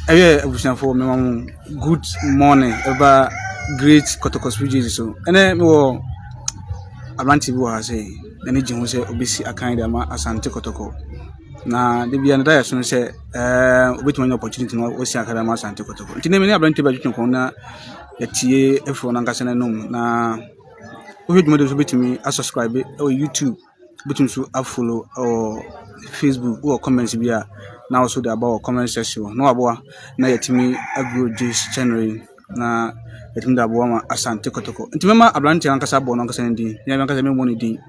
Yeah, for me, good morning. About great Kotoko speeches. So, and then we Abranti was say, the Nijin was obviously a kind of Asante Kotoko. Na the be another so say, which one opportunity no was Akadama Asante Kotoko. It's name Abranti by Jukin Kona, the TA, F1 and Casana Num. Na, we would bit me, I subscribe or YouTube, between to follow or Facebook or comments via. Now also the about comment section no aboa na yetimi agro this January na yetimi da aboa asante kotoko nti mema abrante ankasa abo no ankasa ndi ya ankasa me money din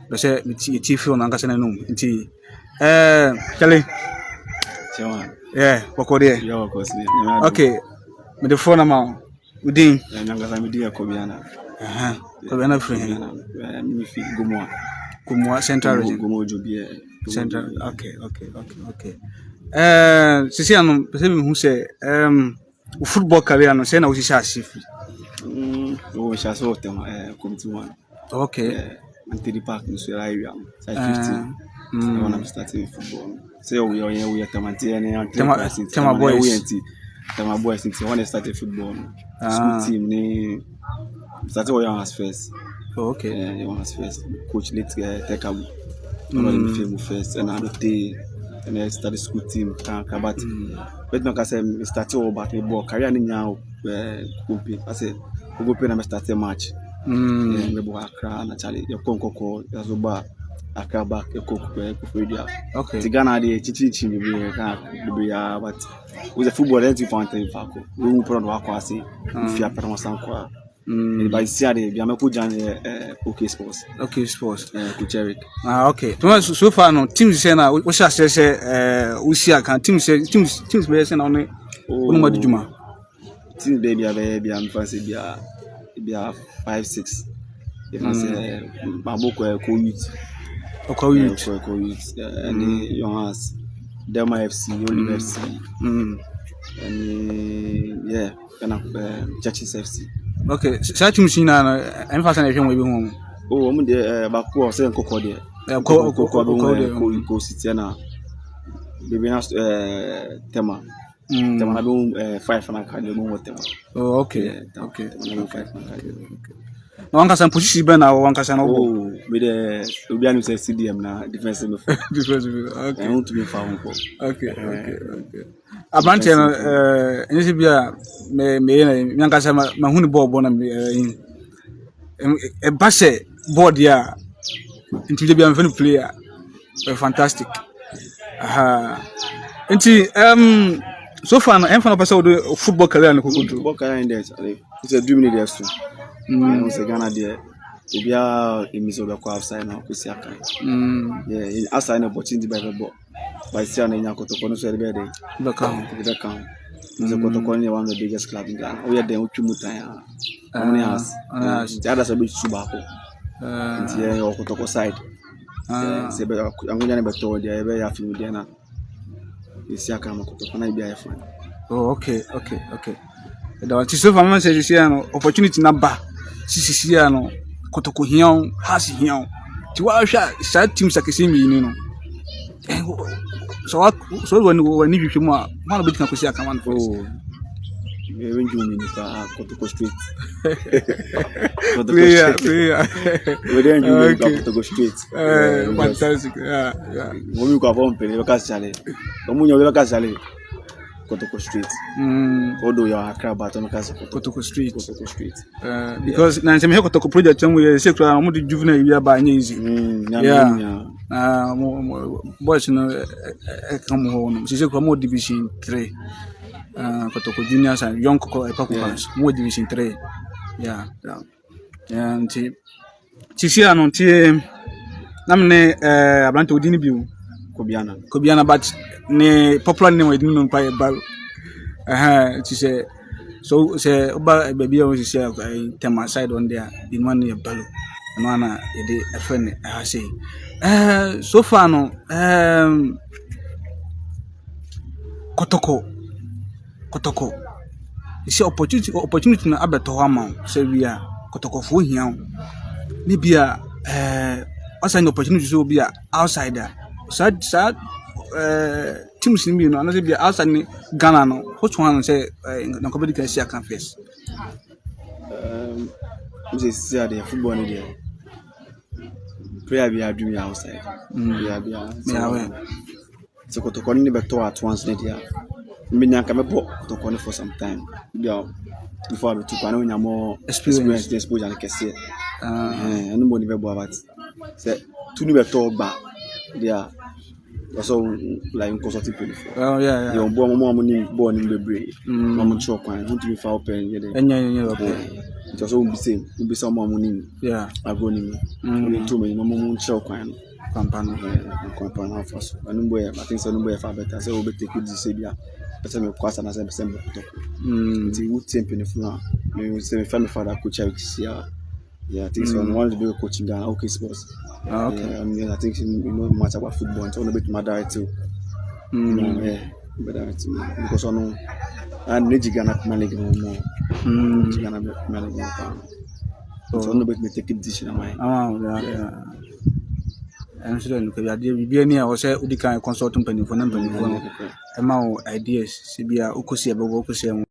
be se ti feel no ankasa na num nti Charlie Chairman boko there yeah of course okay me the phone amount udin ankasa me dia Kobiana Kobiana free me fi Gumwa Central region Gumo Jobie Central okay sisi ano pese me hu se football career no say na wo sisi asifi we shall sort them committee one okay until the park no so area side 15 when I'm starting football say we are tamante and tema boys when I started football school team ni started we as first okay you was first coach let take up me feel first and I do and I started school team but no say me started about the ball career ni nya compete I say we go play na me start match me bo Accra na Charlie you konkoko yazoba Accra back you Kofodia okay Tigana dey chichi me be ya but with the football that you find in Fako we will put on work as if you are kwa by Saturday we am ko jan OK Sports coach Eric okay so far no teams say na we shall say we see can teams be say na only no madjuma teams be am fancy be 5-6 if I say maboko ko youth and young Delma FC Olive FC and yeah Churches FC okay so teams na emphasize na hwe we be hu mo de bako say nkoko de ko city na bebe na tema na be 5 na ka de mo tema okay na 5 na ka no one can position be na one can no be the obi anu say CDM na defensive okay I want to be found okay Abrante no enye bia me nyanka say ma hunu ball na e base board ya into bia me player fantastic nti so far no emfa no person do football career no kokoto football career in there it's a 2 minutes so we say Ghana there bia emiso be ko outside na ko si akan yeah outside no opportunity by the ball by see na nya kotoko no so be there be kan the kotoko ni one of the biggest club in Ghana we there utumutan ya amune has the other side be suba ko nti ya kotoko side se be angunya ne beto there be ya film there na isi akan kotoko na bia ya okay da what so far man say no opportunity na ba sisi no kotoko hian has hian ti wa hwa sa team sakese mi ni no so when hwehwe mu a man be tina kosi aka man first me wenju mi ni ka kotoko street yeah we dey do kotoko street fantastic mo mi ko avon pe le ka chale mo munyo le ka chale Kotoko Street odo ya Accra but no ka Kotoko Street because na nse me Kotoko project we say kra mo di juvenile wi aba anya easy boys no come ho no say kra mo division 3 Kotoko juniors and young Kotoko Epakubans mo division 3 and ti ano ti na me Abrante odini bi Kobiana but ne popular name we didn't know by balo she say so say oba baby o say tema side on there the one near balo no na e dey a friend say so far no Kotoko you see opportunity na abeto ama say we are Kotoko fo hia ni bia asa opportunity so bia outsider sad teams ni bi no, anase bi outside ni Ghana no. Which one say na company can see account first? We say the football ni there. Prayer be doing outside. Prayer be Yeah, so kotoko ni beto at once ni there. Me nyanka me bo kotoko ni for some time. Before I took one nya more experience exposure like say. Anybody be bo about. Say two ni beto ba there. Also like consulting people. Oh yeah. You bo mo ni born in the brain. Mo chọ kwan. Want to be for open ye dey. Enya. It also will be some more money. Yeah. I go in. We too many no show kwan. Company. First. And I think so no far better. So we take it this year. Person me kwasa na say person to. Nti wo team penifo na. Me say me family father coach this year. Yeah, I think so. One to be coaching Ghana OK Sports. Okay. Yeah, I think you know much about football. So a bit my director. Because I know I need Ghana manage more. Ghana manage more. So no bit me take it decision am I. Yeah. I'm sure you can be any I was say we can consult company for number. E ma ideas. Sibia okosi ebe okosi